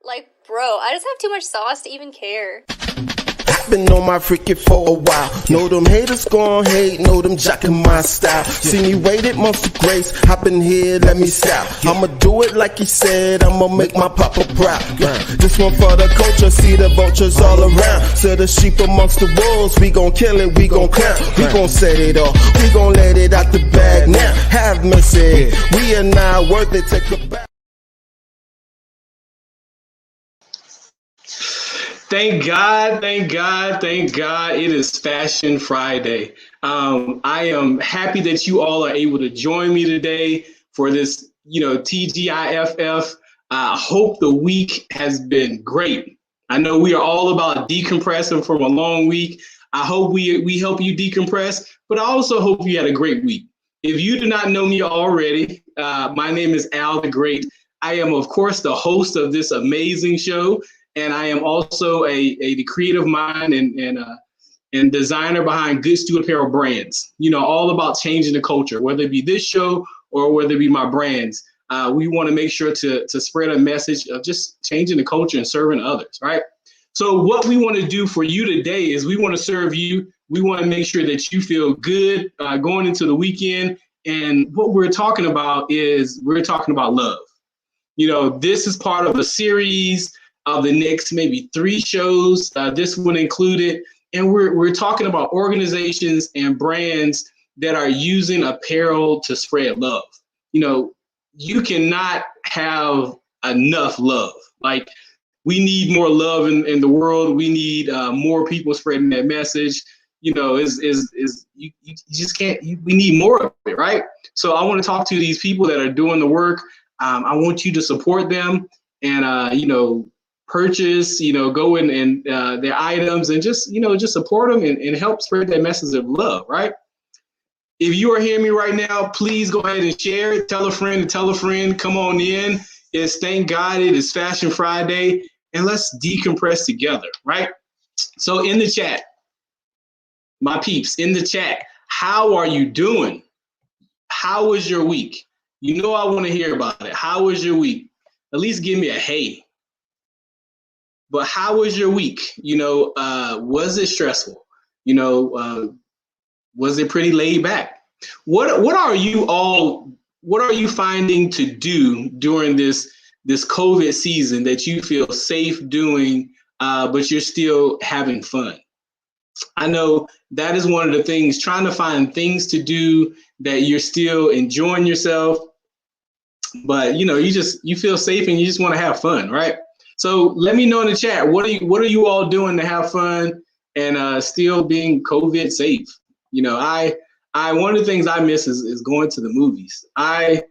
Like, bro, I just have too much sauce to even care. Been on my freaking for a while. Know them haters gon' hate, know them jacking my style. See me waited months of grace, hop in here, let me style. I'ma do it like he said, I'ma make my papa proud. This one for the culture, see the vultures all around. So the sheep amongst the wolves, we gon' kill it, we gon' clown. We gon' set it off, we gon' let it out the bag now. Have mercy, we are not worth it, take a back. Thank God, thank God, thank God it is Fashion Friday. I am happy that you all are able to join me today for this, TGIFF. I hope the week has been great. I know we are all about decompressing from a long week. I hope we help you decompress, but I also hope you had a great week. If you do not know me already, my name is Al the Great. I am, of course, the host of this amazing show. And I am also the creative mind and designer behind Good Steward Apparel brands. All about changing the culture, whether it be this show or whether it be my brands. We want to make sure to spread a message of just changing the culture and serving others, right? So what we want to do for you today is we want to serve you. We want to make sure that you feel good going into the weekend. And what we're talking about is we're talking about love. This is part of a series of the next maybe 3 shows, this one included. And we're talking about organizations and brands that are using apparel to spread love. You cannot have enough love. Like, we need more love in the world. We need more people spreading that message. You just can't, we need more of it, right? So I want to talk to these people that are doing the work. I want you to support them and, purchase, go in and their items and just support them and help spread that message of love, right? If you are hearing me right now, please go ahead and share it. Tell a friend to tell a friend. Come on in. Thank God it is Fashion Friday, and let's decompress together, right? So in the chat, my peeps, in the chat, how are you doing? How was your week? I want to hear about it. How was your week? At least give me a hey. But how was your week? Was it stressful? Was it pretty laid back? What are you finding to do during this COVID season that you feel safe doing, but you're still having fun? I know that is one of the things, trying to find things to do that you're still enjoying yourself, but you feel safe and you just want to have fun, right? So let me know in the chat, what are you all doing to have fun and still being COVID safe? I one of the things I miss is going to the movies. I'm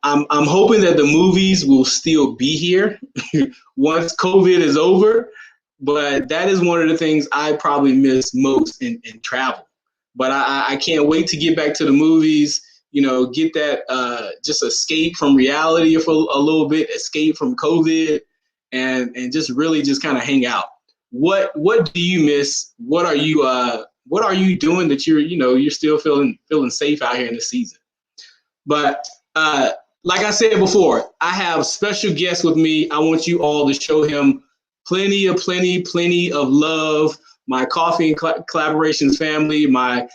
hoping that the movies will still be here once COVID is over, but that is one of the things I probably miss most in travel. But I can't wait to get back to the movies. Get that just escape from reality for a little bit, escape from COVID. And just really just kind of hang out. What do you miss? What are you doing that you're still feeling safe out here in the season? But like I said before, I have special guests with me. I want you all to show him plenty of love. My Coffee and Collaborations family, my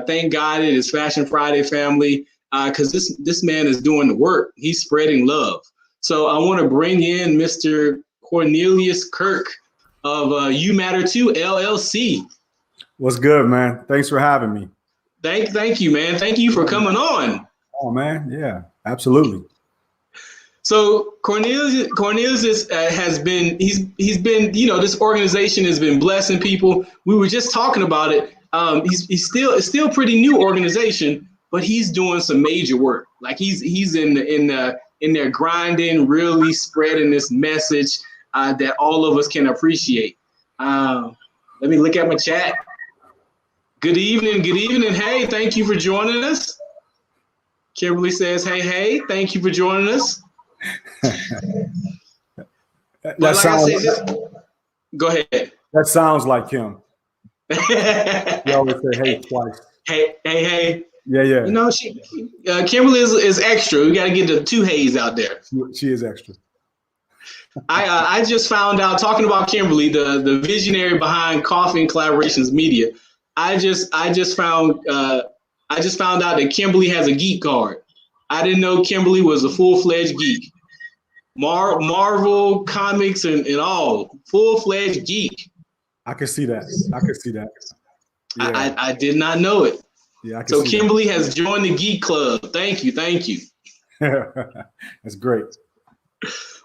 Thank God It Is Fashion Friday family, because this man is doing the work. He's spreading love. So I want to bring in Mr. Cornelius Kirk of You Matter Too, LLC. What's good, man? Thanks for having me. Thank you, man. Thank you for coming on. Oh, man. Yeah, absolutely. So Cornelius has been, he's been, this organization has been blessing people. We were just talking about it. It's still a pretty new organization, but he's doing some major work. Like he's in there grinding, really spreading this message that all of us can appreciate. Let me look at my chat. Good evening. Hey, thank you for joining us. Kimberly says, hey, thank you for joining us. Go ahead. That sounds like him. You always say hey twice. Hey. Yeah. Kimberly is extra. We got to get the 2 hays out there. She is extra. I just found out, talking about Kimberly, the visionary behind Coffee and Collaborations Media. I just found out that Kimberly has a geek card. I didn't know Kimberly was a full-fledged geek. Marvel comics and all, full-fledged geek. I can see that. I can see that. Yeah. I did not know it. Yeah, I can so see Kimberly has joined the geek club. Thank you. That's great.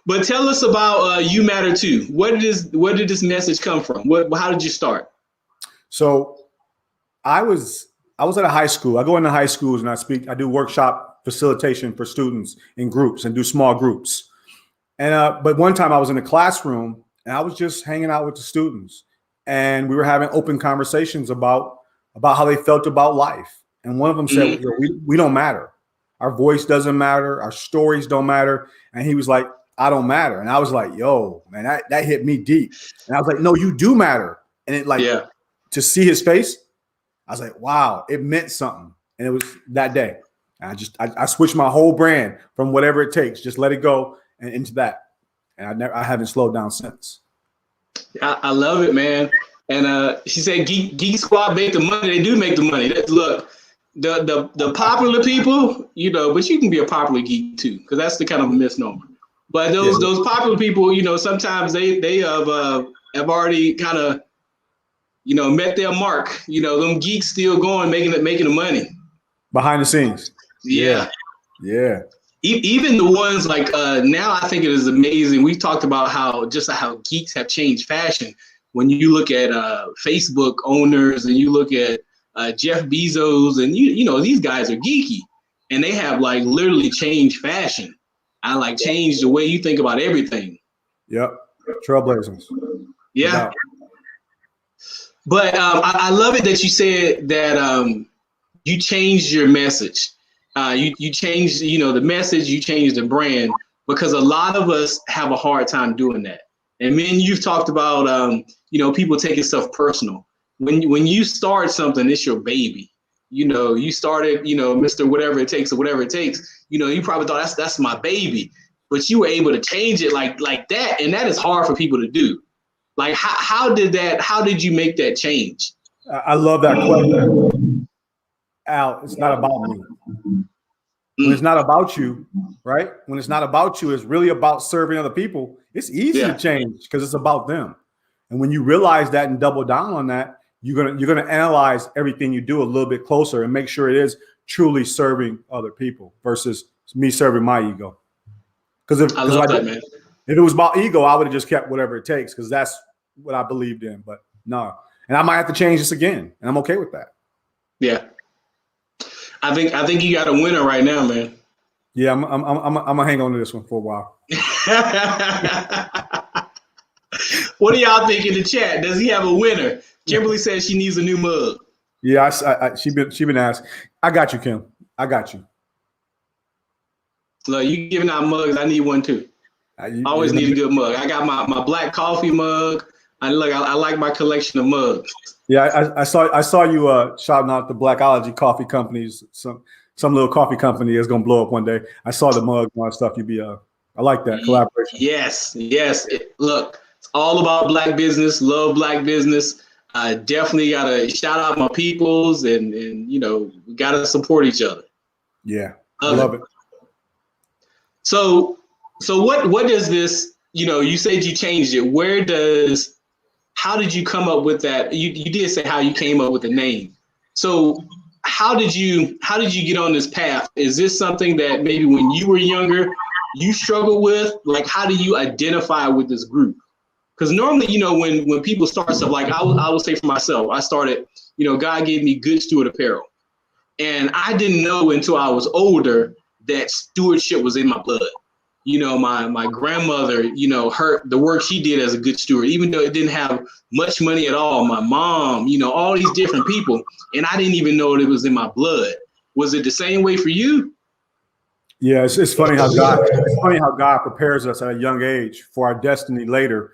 But tell us about You Matter Too. Where did this message come from? How did you start? So I was at a high school. I go into high schools and I do workshop facilitation for students in groups and do small groups. And but one time I was in a classroom and I was just hanging out with the students and we were having open conversations about how they felt about life. And one of them said, we don't matter. Our voice doesn't matter. Our stories don't matter. And he was like, I don't matter. And I was like, yo, man, that hit me deep. And I was like, no, you do matter. And it to see his face, I was like, wow, it meant something. And it was that day. And I switched my whole brand from whatever it takes, just let it go and into that. And I haven't slowed down since. I love it, man. And she said, Geek Squad make the money. They do make the money. Look, the popular people, but you can be a popular geek too, because that's the kind of a misnomer. But those popular people, sometimes they have already kind of, met their mark. Them geeks still going, making the money behind the scenes. Yeah. Even the ones like now, I think it is amazing. We talked about how geeks have changed fashion. When you look at Facebook owners and you look at Jeff Bezos and these guys are geeky and they have like literally changed fashion. I like changed the way you think about everything. Yep, trailblazers. Yeah. But I love it that you said that you changed your message. You changed, the message, you changed the brand, because a lot of us have a hard time doing that. And then you've talked about, people taking stuff personal. When you start something, it's your baby. You started, Mr. Whatever it takes or whatever it takes. You probably thought that's my baby, but you were able to change it like that, and that is hard for people to do. Like how did you make that change? I love that question, Al. It's not about me. When it's not about you, right? When it's not about you, it's really about serving other people. It's easy to change because it's about them. And when you realize that and double down on that, you're gonna analyze everything you do a little bit closer and make sure it is truly serving other people versus me serving my ego. Because if it was about ego, I would have just kept whatever it takes because that's what I believed in. But no, and I might have to change this again, and I'm okay with that. Yeah. I think you got a winner right now, man. Yeah, I'm gonna hang on to this one for a while. What do y'all think in the chat? Does he have a winner? Kimberly says she needs a new mug. Yeah, she been asked. I got you, Kim. I got you. Look, you giving out mugs. I need one too. I always need a good mug. I got my black coffee mug. I like my collection of mugs. Yeah, I saw you shouting out the Blackology coffee companies. Some little coffee company is gonna blow up one day. I saw the mug and all that stuff. I like that collaboration. Yes. Look, it's all about black business. Love black business. I definitely gotta shout out my peoples and we gotta support each other. Yeah, I love it. So what does this? You said you changed it. How did you come up with that? You did say how you came up with the name. So how did you get on this path? Is this something that maybe when you were younger you struggled with? Like, how do you identify with this group? Because normally, when people start stuff, like I will say for myself, I started, God gave me Good Steward Apparel. And I didn't know until I was older that stewardship was in my blood. My grandmother, the work she did as a good steward, even though it didn't have much money at all. My mom, all these different people, and I didn't even know it was in my blood. Was it the same way for you? Yeah, it's funny how God prepares us at a young age for our destiny later,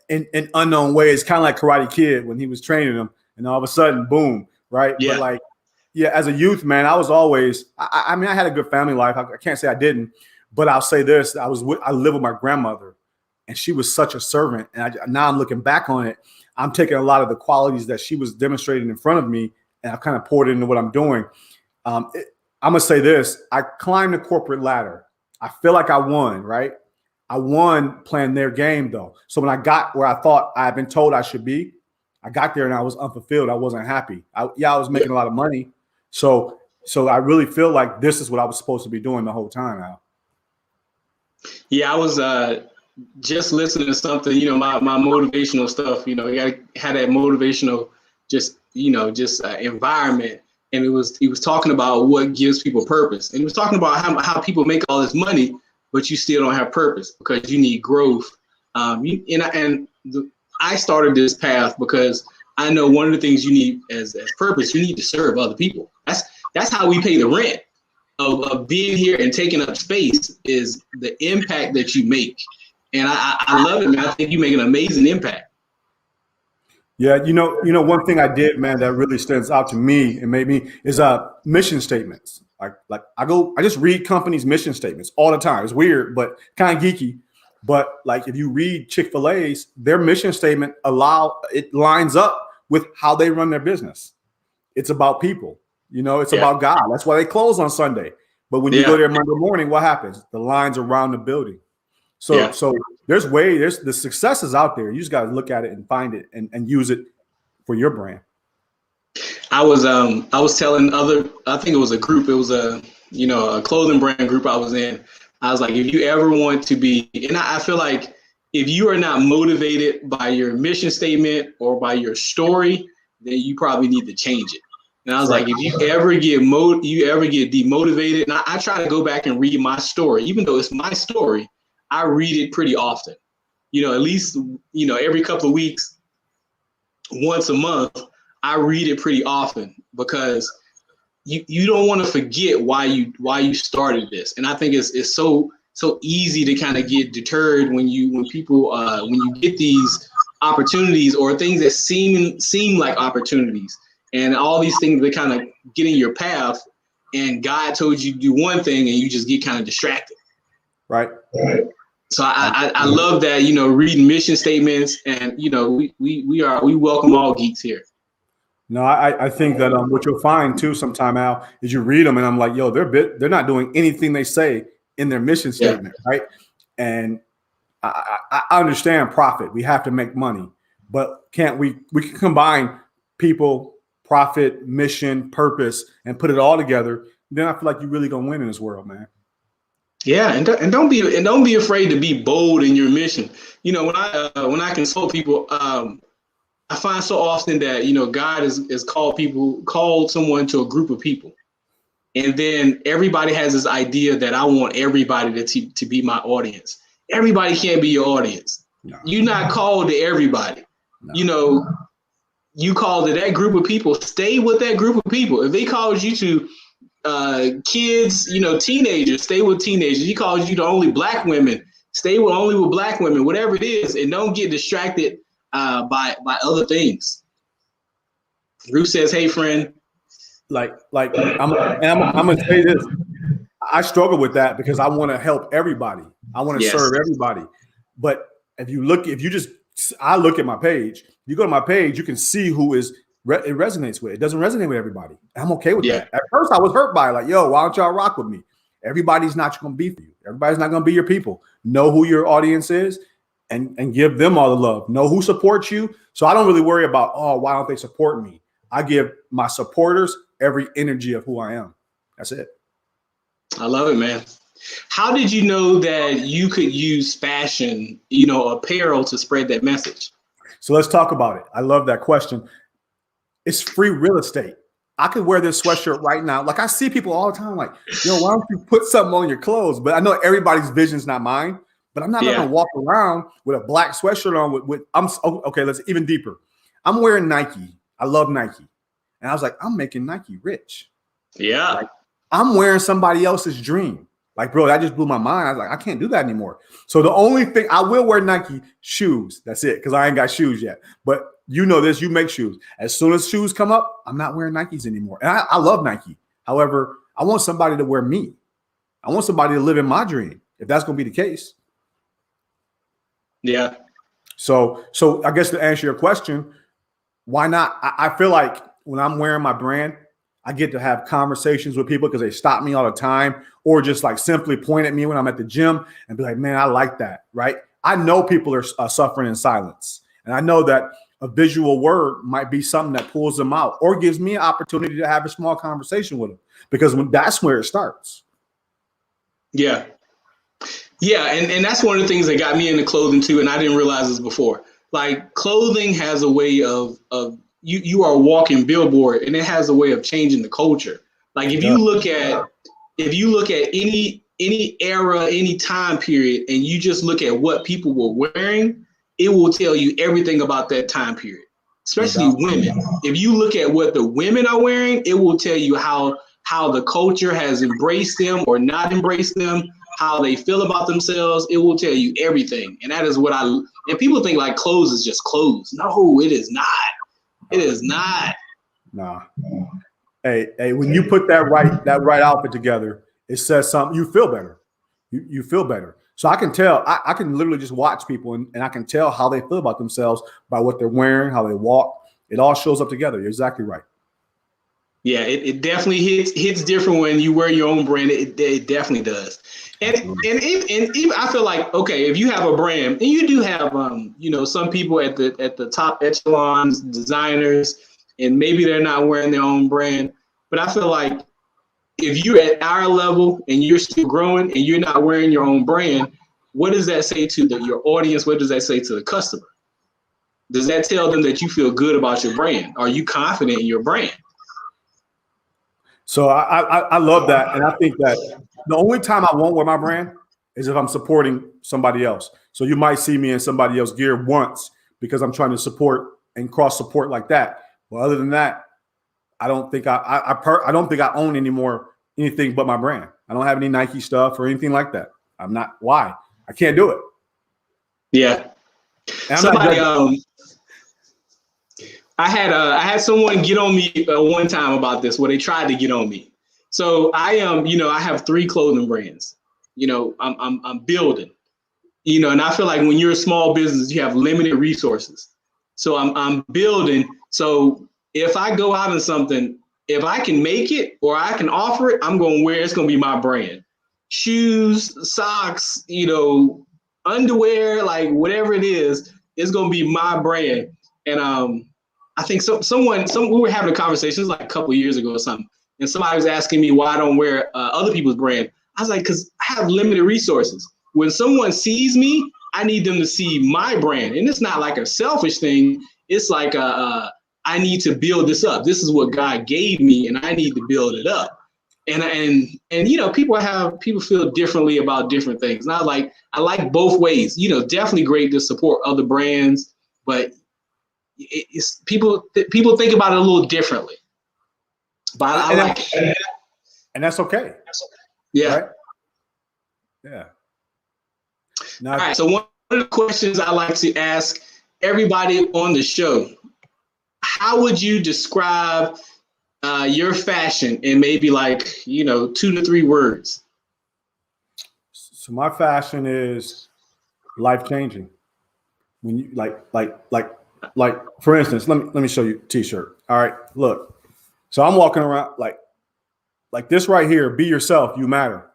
in unknown ways. Kind of like Karate Kid when he was training them, and all of a sudden, boom, right? Yeah. But as a youth, man, I was always. I had a good family life. I can't say I didn't. But I'll say this: I lived with my grandmother And she was such a servant. And now I'm looking back on it. I'm taking a lot of the qualities that she was demonstrating in front of me, and I've kind of poured it into what I'm doing. I'm going to say this. I climbed the corporate ladder. I feel like I won, right? I won playing their game, though. So when I got where I thought I had been told I should be, I got there and I was unfulfilled. I wasn't happy. I was making a lot of money. So I really feel like this is what I was supposed to be doing the whole time, Al. Yeah, I was just listening to something, my motivational stuff, you got to have that motivational environment. And he was talking about what gives people purpose. And he was talking about how people make all this money, but you still don't have purpose because you need growth. I started this path because I know one of the things you need as purpose, you need to serve other people. That's how we pay the rent of being here and taking up space, is the impact that you make. And I love it, man. I think you make an amazing impact. Yeah, one thing I did, man, that really stands out to me and made me is mission statements. Like I just read companies' mission statements all the time. It's weird, but kind of geeky. But like if you read Chick-fil-A's, their mission statement it lines up with how they run their business. It's about people. It's about God. That's why they close on Sunday. But when you go there Monday morning, what happens? The lines around the building. So there's the success is out there. You just got to look at it and find it and use it for your brand. I was telling I think it was a group. It was a clothing brand group I was in. I was like, if you ever want to be, and I feel like if you are not motivated by your mission statement or by your story, then you probably need to change it. And I was like, if you ever get demotivated, and I try to go back and read my story, even though it's my story, I read it pretty often. At least every couple of weeks, once a month, I read it pretty often because you don't want to forget why you started this. And I think it's so easy to kind of get deterred when you get these opportunities or things that seem like opportunities. And all these things that kind of get in your path, and God told you to do one thing, and you just get kind of distracted. Right. So I love that, reading mission statements, and we welcome all geeks here. No, I think that what you'll find too sometime, Al, is you read them and I'm like, yo, they're not doing anything they say in their mission statement, right? And I understand profit. We have to make money, but can't we can combine people, profit, mission, purpose, and put it all together. Then I feel like you're really gonna win in this world, man. Yeah, and don't be afraid to be bold in your mission. When I consult people, I find so often that God is called someone to a group of people, and then everybody has this idea that I want everybody to be my audience. Everybody can't be your audience. No. You're not called to everybody. No. You called to that group of people. Stay with that group of people. If they called you to kids, teenagers, stay with teenagers. He calls you to only black women, stay only with black women, whatever it is, and don't get distracted by other things. Ruth says, "Hey, friend." I'm gonna say this. I struggle with that because I want to help everybody. I want to serve everybody. But I look at my page. You go to my page, you can see who it resonates with. It doesn't resonate with everybody. I'm okay with that. At first, I was hurt by it. Like, yo, why don't y'all rock with me? Everybody's not going to be for you. Everybody's not going to be your people. Know who your audience is and give them all the love. Know who supports you. So I don't really worry about, oh, why don't they support me? I give my supporters every energy of who I am. That's it. I love it, man. How did you know that you could use fashion, apparel to spread that message? So let's talk about it. I love that question. It's free real estate. I could wear this sweatshirt right now. Like I see people all the time like, yo, why don't you put something on your clothes? But I know everybody's vision's not mine, but I'm not going to walk around with a black sweatshirt on okay, let's even deeper. I'm wearing Nike. I love Nike. And I was like, I'm making Nike rich. Yeah. Like, I'm wearing somebody else's dream. Like, bro, that just blew my mind. I was like, I can't do that anymore. So the only thing I will wear Nike shoes. That's it. Because I ain't got shoes yet. But you know this, you make shoes. As soon as shoes come up, I'm not wearing Nikes anymore. And I love Nike. However, I want somebody to wear me. I want somebody to live in my dream, if that's going to be the case. Yeah. So I guess to answer your question, why not? I feel like when I'm wearing my brand, I get to have conversations with people because they stop me all the time, or just like simply point at me when I'm at the gym and be like, man, I like that, right? I know people are suffering in silence. And I know that a visual word might be something that pulls them out or gives me an opportunity to have a small conversation with them, because that's where it starts. Yeah. Yeah. And that's one of the things that got me into clothing too. And I didn't realize this before. Like, clothing has a way of you are a walking billboard, and it has a way of changing the culture. Like, if you look at any era, any time period, and you just look at what people were wearing, it will tell you everything about that time period, especially women. If you look at what the women are wearing, it will tell you how the culture has embraced them or not embraced them, how they feel about themselves. It will tell you everything. And that is what and people think like clothes is just clothes. No, it is not. It is not. Nah. Hey, when you put that right outfit together, it says something. You feel better. You feel better. So I can tell. I can literally just watch people, and I can tell how they feel about themselves by what they're wearing, how they walk. It all shows up together. You're exactly right. Yeah, it definitely hits different when you wear your own brand. It definitely does. And even I feel like, okay, if you have a brand, and you do have some people at the top echelons, designers, and maybe they're not wearing their own brand, but I feel like if you're at our level and you're still growing and you're not wearing your own brand, what does that say to your audience? What does that say to the customer? Does that tell them that you feel good about your brand? Are you confident in your brand? So I love that. And I think that the only time I won't wear my brand is if I'm supporting somebody else. So you might see me in somebody else's gear once because I'm trying to support and cross support like that. Well, other than that, I don't think I don't think I own anything but my brand. I don't have any Nike stuff or anything like that. I'm not. Why? I can't do it. Yeah. I had someone get on me one time about this, where they tried to get on me. So I have 3 clothing brands. I'm building. And I feel like when you're a small business, you have limited resources. So I'm building. So if I go out on something, if I can make it or I can offer it, I'm going to wear. It's going to be my brand. Shoes, socks, underwear, like whatever it is, it's going to be my brand. And I think we were having a conversation, it was like a couple of years ago or something, and somebody was asking me why I don't wear other people's brand. I was like, because I have limited resources. When someone sees me, I need them to see my brand, and it's not like a selfish thing. It's like I need to build this up. This is what God gave me, and I need to build it up. And people feel differently about different things. And I like both ways. Definitely great to support other brands, but it's people think about it a little differently. But I like it. And that's okay. Yeah. Right? Yeah. Now, all right. So one of the questions I like to ask everybody on the show: how would you describe your fashion in maybe 2 to 3 words? So my fashion is life-changing. When you like for instance, let me show you a t-shirt. All right, look. So I'm walking around like this right here. Be yourself, you matter.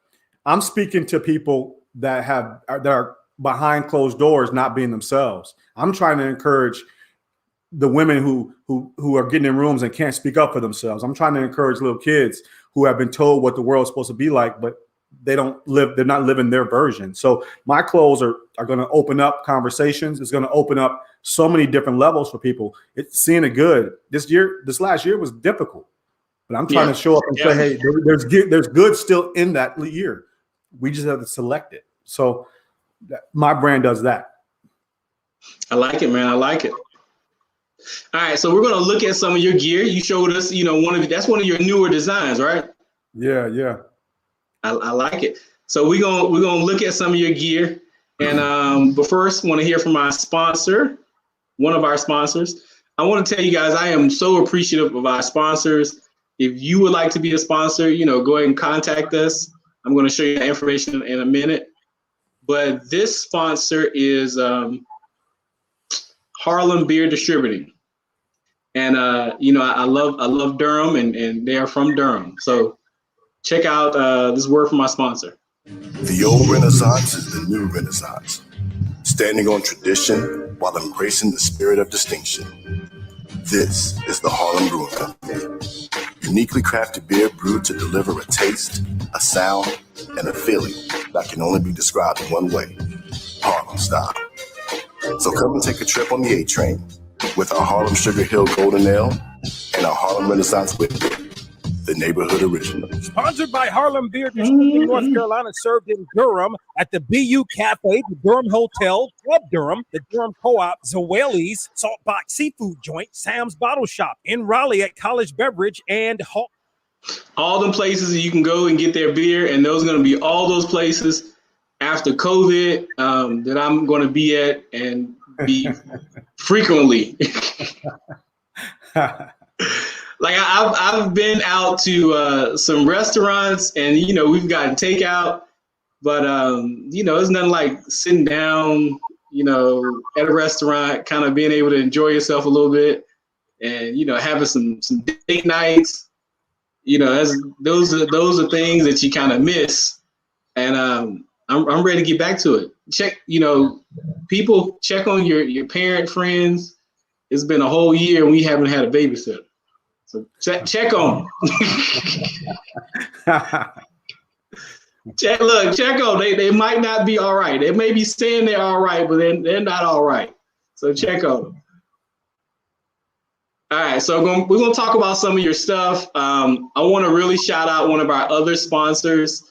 I'm speaking to people that are behind closed doors, not being themselves. I'm trying to encourage the women who are getting in rooms and can't speak up for themselves. I'm trying to encourage little kids who have been told what the world's supposed to be like, but they're not living their version. So my clothes are going to open up conversations. It's going to open up so many different levels for people. It's seeing it good. This last year was difficult, but I'm trying to show up and say, hey, there's good still in that year. We just have to select it. So my brand does that. I like it, man. I like it. All right, so we're going to look at some of your gear. You showed us, that's one of your newer designs, right? Yeah. I like it. So we're gonna look at some of your gear, and but first, want to hear from our sponsor, one of our sponsors. I want to tell you guys, I am so appreciative of our sponsors. If you would like to be a sponsor, go ahead and contact us. I'm going to show you the information in a minute. But this sponsor is Harlem Beer Distributing. And I love Durham, and they are from Durham. So check out this word from my sponsor. The old Renaissance is the new Renaissance, standing on tradition while embracing the spirit of distinction. This is the Harlem Brewing Company, uniquely crafted beer brewed to deliver a taste, a sound, and a feeling that can only be described in one way: Harlem style. So come and take a trip on the A train with our Harlem Sugar Hill Golden Ale and our Harlem Renaissance Wit Beer, the neighborhood original. Sponsored by Harlem Beer Distributing North Carolina, served in Durham at the BU Cafe, the Durham Hotel, Club Durham, the Durham Co-op, Zoeli's, Saltbox Seafood Joint, Sam's Bottle Shop, in Raleigh at College Beverage, and all the places that you can go and get their beer, and those are going to be all those places after COVID that I'm going to be at and be frequently. Like I've been out to some restaurants, and we've gotten takeout, but it's nothing like sitting down, at a restaurant, kind of being able to enjoy yourself a little bit, and having some date nights. Those are things that you kind of miss, and I'm ready to get back to it. People check on your parent friends. It's been a whole year and we haven't had a babysitter. So check on them. check on. They might not be all right. They may be saying they're all right, but they're not all right. So check on them. All right, so we're going to talk about some of your stuff. I want to really shout out one of our other sponsors,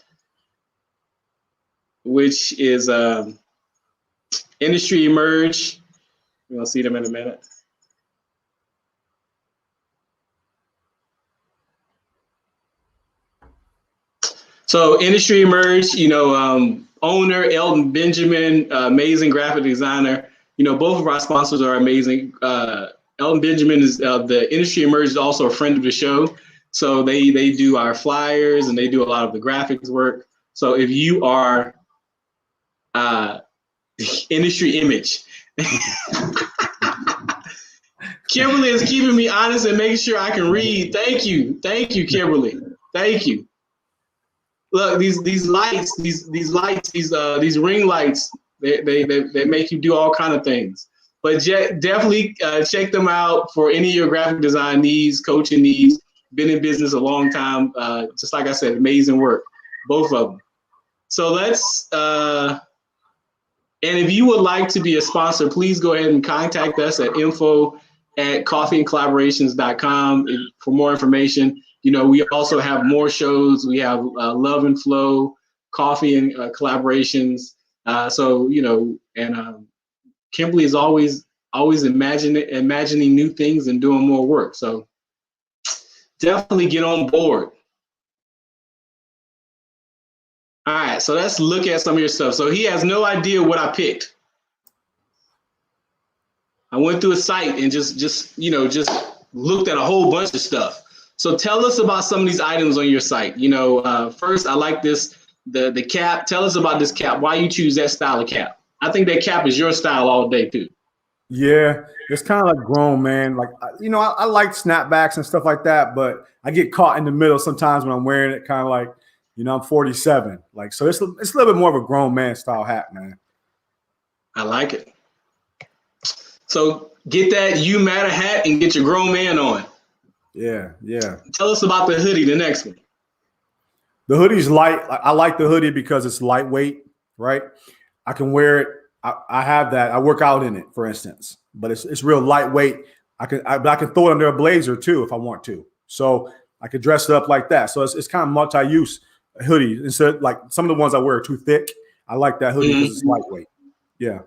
which is Industry Emerge. We're going to see them in a minute. So Industry Emerge, owner Elton Benjamin, amazing graphic designer. Both of our sponsors are amazing. Elton Benjamin is the Industry Emerge is also a friend of the show. So they do our flyers and they do a lot of the graphics work. So if you are Industry Image, Kimberly is keeping me honest and making sure I can read. Thank you, Kimberly. Thank you. Look, these lights, these ring lights, they make you do all kind of things. But definitely check them out for any of your graphic design needs, coaching needs. Been in business a long time. Just like I said, amazing work, both of them. So let's, and if you would like to be a sponsor, please go ahead and contact us at info@coffeeandcollaborations.com for more information. We also have more shows. We have Love and Flow, Coffee and Collaborations. Kimberly is always imagining new things and doing more work. So definitely get on board. All right, so let's look at some of your stuff. So he has no idea what I picked. I went through a site and just looked at a whole bunch of stuff. So tell us about some of these items on your site. First, I like the cap. Tell us about this cap. Why you choose that style of cap? I think that cap is your style all day too. Yeah, it's kind of like grown man. Like, I like snapbacks and stuff like that, but I get caught in the middle sometimes when I'm wearing it. Kind of like, I'm 47. Like, so it's a little bit more of a grown man style hat, man. I like it. So get that You Matter hat and get your grown man on. Yeah. Tell us about the hoodie, the next one. The hoodie's light. I like the hoodie because it's lightweight, right? I can wear it. I have that. I work out in it, for instance, but it's real lightweight. I can throw it under a blazer too if I want to. So I could dress it up like that. So it's kind of multi-use hoodie. Instead of, like, some of the ones I wear are too thick. I like that hoodie because it's lightweight. Yeah.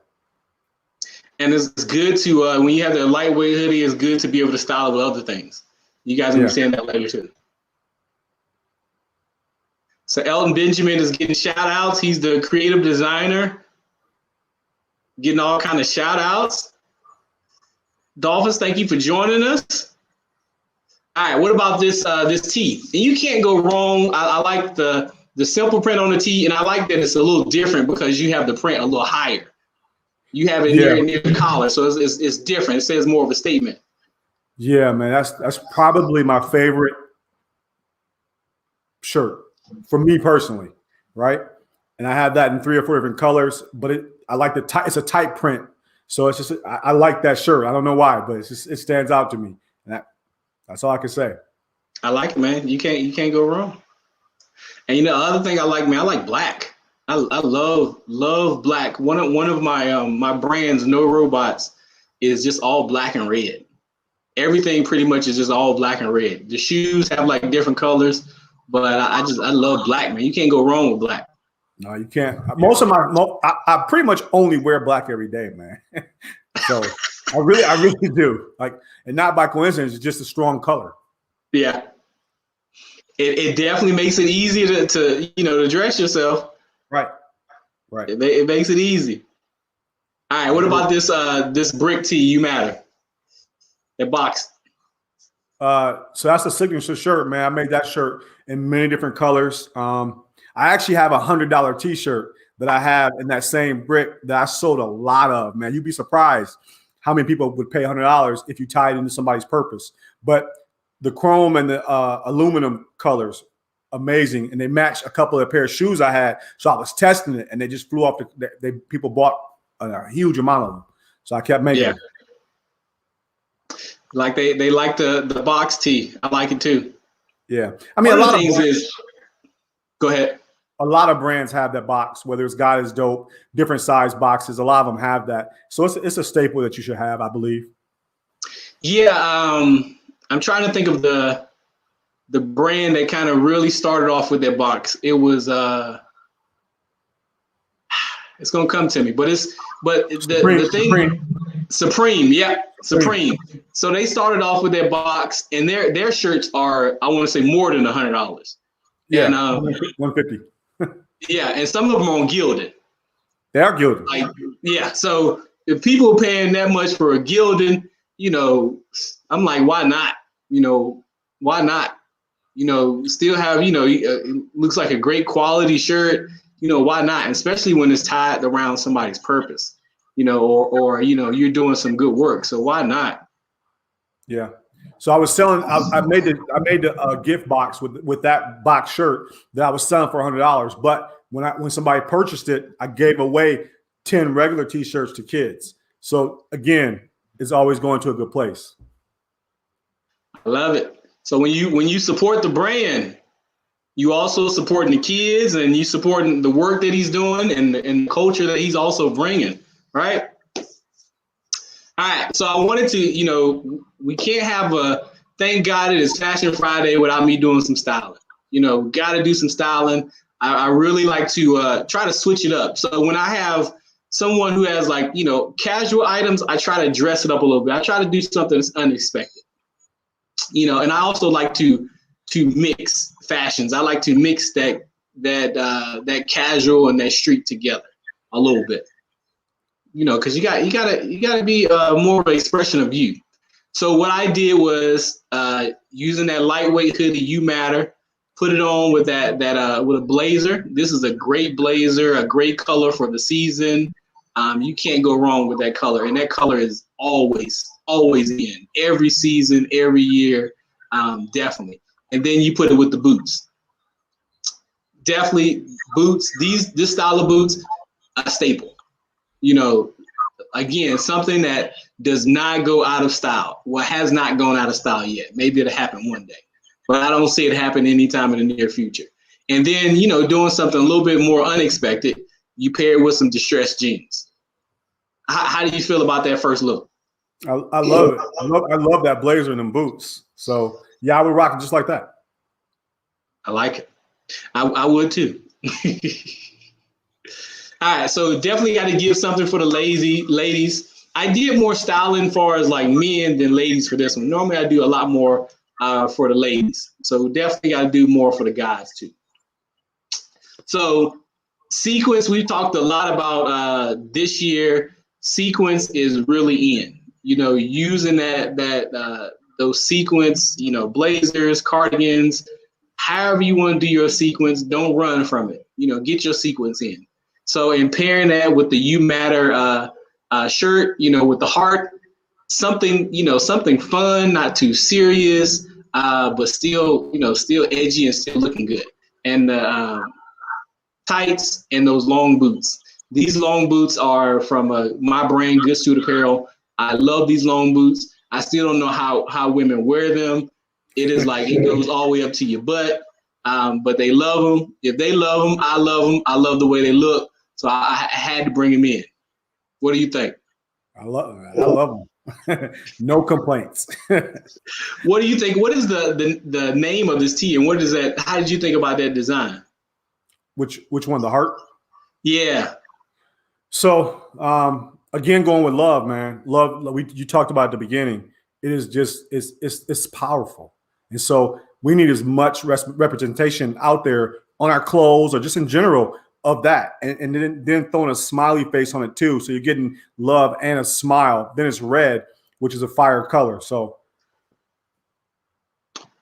And it's good to when you have the lightweight hoodie, it's good to be able to style it with other things. You guys understand that later too. So Elton Benjamin is getting shout outs. He's the creative designer, getting all kind of shout outs. Dolphins, thank you for joining us. All right, what about this tee? And you can't go wrong. I like the simple print on the tee, and I like that it's a little different because you have the print a little higher. You have it near the collar, so it's different. It says more of a statement. Yeah, man, that's probably my favorite shirt for me personally, right? And I have that in 3 or 4 different colors, but I like the tight. It's a tight print, so it's just I like that shirt. I don't know why, but it stands out to me. And that's all I can say. I like it, man. You can't go wrong. And the other thing I like, man, I like black. I love black. One of my my brands, No Robots, is just all black and red. Everything pretty much is just all black and red. The shoes have like different colors, but I love black, man. You can't go wrong with black. No, you can't. I pretty much only wear black every day, man. So I really do. Like, and not by coincidence, it's just a strong color. Yeah. It definitely makes it easy to dress yourself. Right. It makes it easy. All right. What about this brick tee? You matter. That box. So that's a signature shirt, man. I made that shirt in many different colors. I actually have $100 T-shirt that I have in that same brick that I sold a lot of. Man, you'd be surprised how many people would pay $100 if you tie it into somebody's purpose. But the chrome and the aluminum colors, amazing, and they match a couple of pair of shoes I had. So I was testing it, and they just flew off. People bought a huge amount of them, so I kept making it. Like they like the box tee. I like it too. Yeah, I mean, a lot of things is. Go ahead. A lot of brands have that box, whether it's God is Dope, different size boxes. A lot of them have that, so it's a staple that you should have, I believe. Yeah, I'm trying to think of the brand that kind of really started off with that box. It was it's gonna come to me, but the thing Supreme, yeah, Supreme. So they started off with their box, and their shirts are, I want to say, more than $100. Yeah, and, 150. Yeah, and some of them are gilded. They are gilded. Like, yeah, so if people are paying that much for a gilding, I'm like, why not? Why not? Still have, it looks like a great quality shirt. Why not? And especially when it's tied around somebody's purpose, or you're doing some good work. So why not? Yeah. So I was selling. I made the gift box with that box shirt that I was selling for $100. But when somebody purchased it, I gave away 10 regular T-shirts to kids. So again, it's always going to a good place. I love it. So when you support the brand, you also supporting the kids, and you supporting the work that he's doing and the culture that he's also bringing, right? All right. So I wanted to, we can't have thank God it is Fashion Friday without me doing some styling. Got to do some styling. I really like to try to switch it up. So when I have someone who has casual items, I try to dress it up a little bit. I try to do something that's unexpected. And I also like to mix fashions. I like to mix that casual and that street together a little bit. Because you gotta be more of an expression of you. So what I did was using that lightweight hoodie, You Matter, put it on with with a blazer. This is a great blazer, a great color for the season. You can't go wrong with that color, and that color is always in every season, every year, definitely. And then you put it with the boots. Definitely boots. This style of boots, a staple. Again, something that does not go out of style. Well, has not gone out of style yet. Maybe it'll happen one day, but I don't see it happen anytime in the near future. And then, doing something a little bit more unexpected, you pair it with some distressed jeans. How do you feel about that first look? I love it. I love that blazer and them boots. So yeah, I would rock it just like that. I like it. I would too. All right, so definitely got to give something for the lazy ladies. I did more styling far as like men than ladies for this one. Normally I do a lot more for the ladies. So definitely got to do more for the guys too. So sequence, we've talked a lot about this year. Sequence is really in, using those sequence, blazers, cardigans, however you want to do your sequence, don't run from it. Get your sequence in. So in pairing that with the You Matter shirt, with the heart, something, something fun, not too serious, but still, still edgy and still looking good. And the tights and those long boots. These long boots are from my brand, Good Suit Apparel. I love these long boots. I still don't know how women wear them. It is like it goes all the way up to your butt, but they love them. If they love them, I love them. I love the way they look, so I had to bring them in. What do you think? I love them. No complaints. What do you think? What is the name of this tee, and what is that? How did you think about that design? Which one? The heart? Yeah. So again, going with love, man. Love. You talked about at the beginning. It is just it's powerful, and so we need as much representation out there on our clothes or just in general of that, and then throwing a smiley face on it too. So you're getting love and a smile. Then it's red, which is a fire color. So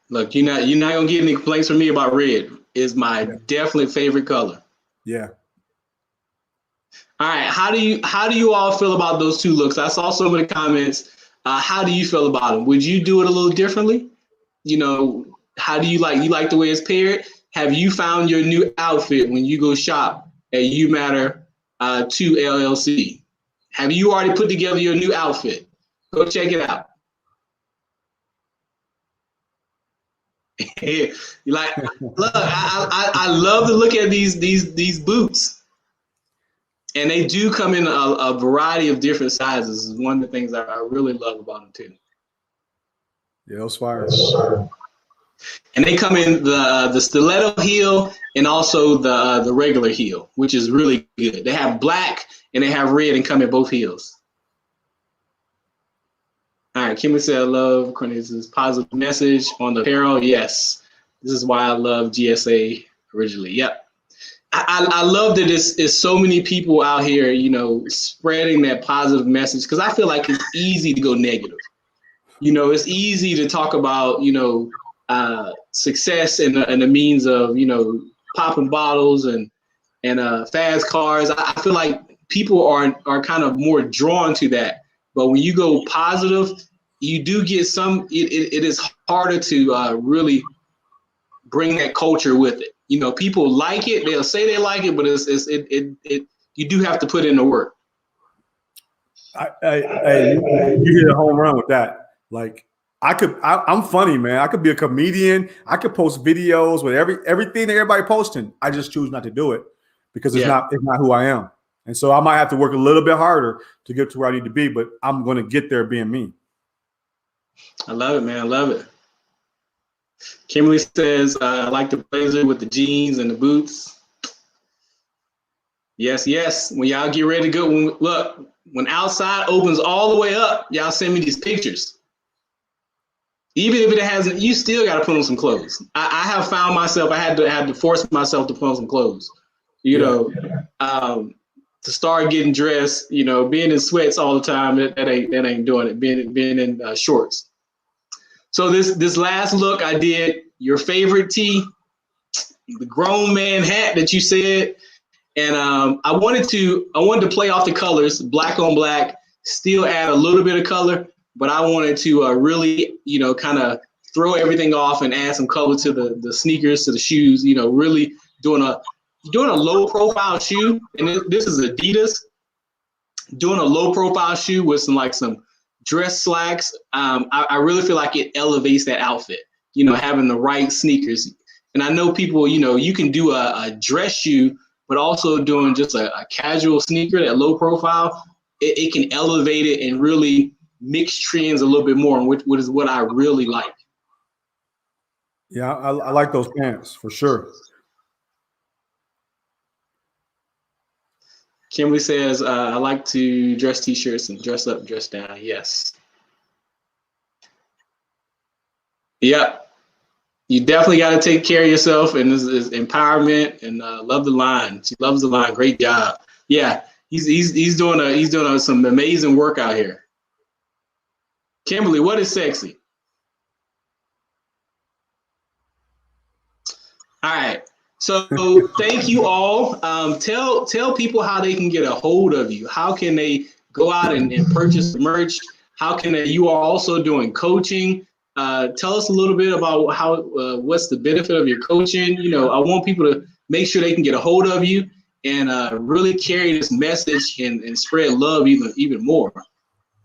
look, you're not gonna get any complaints from me about red. It's my definitely favorite color. Yeah. All right. How do you all feel about those two looks? I saw some of the comments. How do you feel about them? Would you do it a little differently? How do you like the way it's paired? Have you found your new outfit when you go shop at You Matter 2 LLC? Have you already put together your new outfit? Go check it out. Look, I love to look at these boots. And they do come in a variety of different sizes. Is one of the things I really love about them too. Yeah, those fire. And they come in the stiletto heel and also the regular heel, which is really good. They have black and they have red and come in both heels. All right, Kimberly said, I love Cornelius' positive message on the apparel. Yes, this is why I love GSA originally. Yep. I love that it's so many people out here, spreading that positive message, because I feel like it's easy to go negative. It's easy to talk about, success and the means of, popping bottles and fast cars. I feel like people are kind of more drawn to that. But when you go positive, you do get it is harder to really bring that culture with it. People like it. They'll say they like it, but you do have to put in the work. You hit a home run with that. Like I'm funny, man. I could be a comedian. I could post videos with everything that everybody posting. I just choose not to do it because it's not who I am. And so I might have to work a little bit harder to get to where I need to be, but I'm going to get there being me. I love it, man. I love it. Kimberly says, I like the blazer with the jeans and the boots. Yes, yes. When y'all get ready to go, when outside opens all the way up, y'all send me these pictures. Even if it hasn't, you still got to put on some clothes. I have found myself, I had to force myself to put on some clothes, to start getting dressed, being in sweats all the time, that ain't doing it, being in shorts. So this last look I did, your favorite tee, the grown man hat that you said, and I wanted to play off the colors, black on black, still add a little bit of color, but I wanted to really, kind of throw everything off and add some color to the sneakers, to the shoes, really doing a low profile shoe, and this is Adidas, doing a low profile shoe with some dress slacks. I really feel like it elevates that outfit, having the right sneakers. And I know people, you can do a dress shoe, but also doing just a casual sneaker, that low profile, it can elevate it and really mix trends a little bit more, which is what I really like. Yeah, I like those pants for sure. Kimberly says, I like to dress t-shirts and dress up, dress down. Yes. Yep. You definitely got to take care of yourself, and this is empowerment, and love the line. She loves the line. Great job. Yeah. He's doing some amazing work out here. Kimberly, what is sexy? All right. So thank you all. Tell people how they can get a hold of you. How can they go out and purchase the merch? How can you are also doing coaching? Tell us a little bit about how what's the benefit of your coaching. I want people to make sure they can get a hold of you and really carry this message and spread love even more.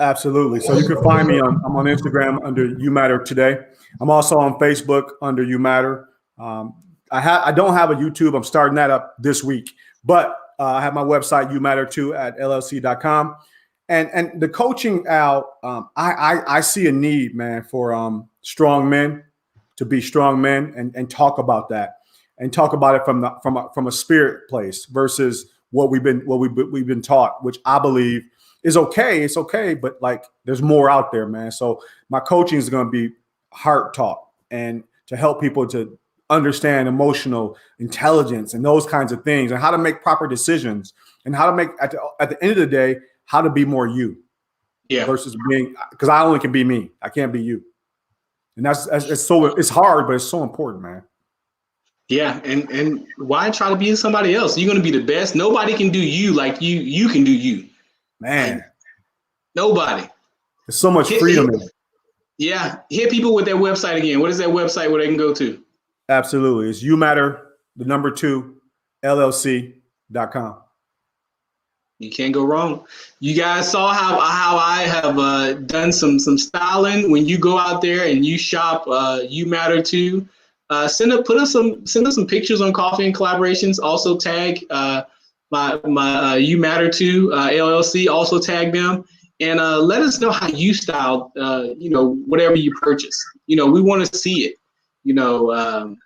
Absolutely. So you can find me I'm on Instagram under You Matter Today. I'm also on Facebook under You Matter. I don't have a YouTube. I'm starting that up this week, but I have my website YouMatter2 at LLC.com. And the coaching, Al, I see a need, man, for strong men to be strong men and talk about that and talk about it from a spirit place versus what we've been taught, which I believe is okay. It's okay, but like there's more out there, man. So my coaching is going to be heart talk and to help people to understand emotional intelligence and those kinds of things and how to make proper decisions and how to make at the end of the day, how to be more you versus being, because I only can be me. I can't be you. And it's hard, but it's so important, man. Yeah. And why try to be somebody else? You're going to be the best. Nobody can do you like you can do you. Man. Like, nobody. There's so much freedom in it. Yeah. Hit people with their website again. What is that website where they can go to? Absolutely. It's YouMatter2 LLC.com. You can't go wrong. You guys saw how I have done some styling. When you go out there and you shop You Matter Too, send us some pictures on Coffee and Collaborations. Also tag my You Matter Too LLC. Also tag them and let us know how you style whatever you purchase. We want to see it. And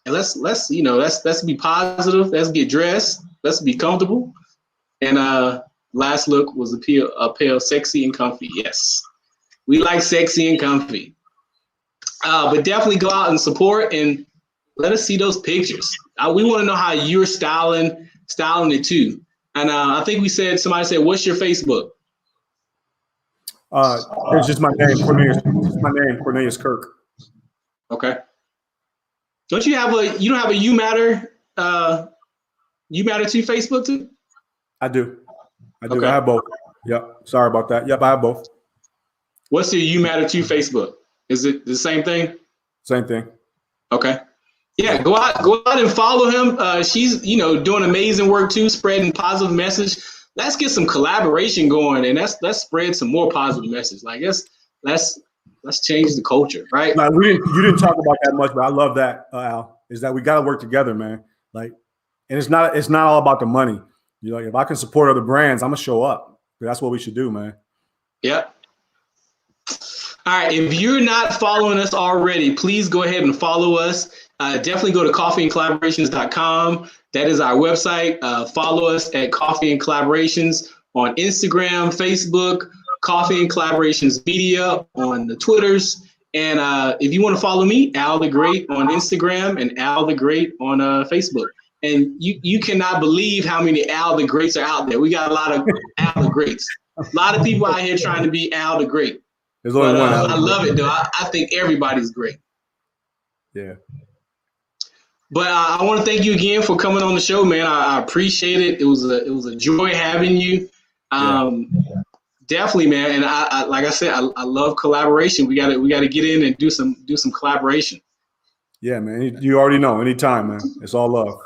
let's be positive. Let's get dressed. Let's be comfortable. And last look was appeal sexy and comfy. Yes, we like sexy and comfy. But definitely go out and support and let us see those pictures. We want to know how you're styling it too. And I think somebody said, "What's your Facebook?" It's just my name, Cornelius. It's my name, Cornelius Kirk. Okay. You don't have a You Matter Too Facebook too? I do. Okay. I have both. Yep. Sorry about that. Yep, I have both. What's your You Matter Too Facebook? Is it the same thing? Same thing. Okay. Yeah, go out and follow him. She's doing amazing work too, spreading positive message. Let's get some collaboration going and let's spread some more positive message. Like let's change the culture, right? Now, you didn't talk about that much, but I love that, Al, is that we got to work together, man. Like, and it's not all about the money. If I can support other brands, I'm gonna show up. That's what we should do, man. Yep. All right. If you're not following us already, please go ahead and follow us. Definitely go to coffeeandcollaborations.com. That is our website. Follow us at Coffee and Collaborations on Instagram, Facebook, Coffee and Collaborations Media on the Twitters. And if you want to follow me, Al the Great on Instagram and Al the Great on Facebook. And you cannot believe how many Al the Greats are out there. We got a lot of Al the Greats. A lot of people out here trying to be Al the Great. There's only one. I love it, though. I think everybody's great. Yeah. But I want to thank you again for coming on the show, man. I appreciate it. It was a joy having you. Definitely, man. And I like I said, I love collaboration. We got to get in and do some collaboration. Yeah, man. You already know. Anytime, man. It's all love.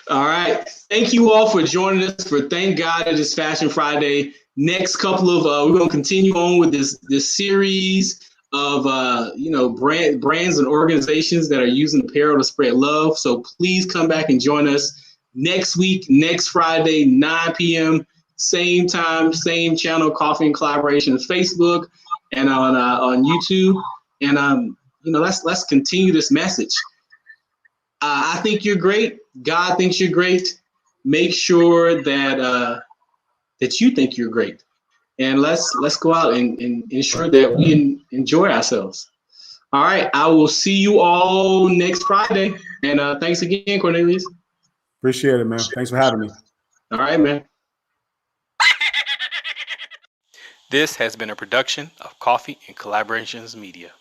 All right. Thank you all for joining us for Thank God It Is Fashion Friday. Next couple of we're going to continue on with this series of brands and organizations that are using apparel to spread love. So please come back and join us next week, next Friday, 9 p.m. Same time, same channel, Coffee and Collaborations, Facebook and on YouTube. And let's continue this message. I think you're great. God thinks you're great. Make sure that you think you're great, and let's go out and ensure that we enjoy ourselves. All right, I will see you all next Friday, and thanks again, Cornelius. Appreciate it, man. Thanks for having me. All right, man. This has been a production of Coffee and Collaborations Media.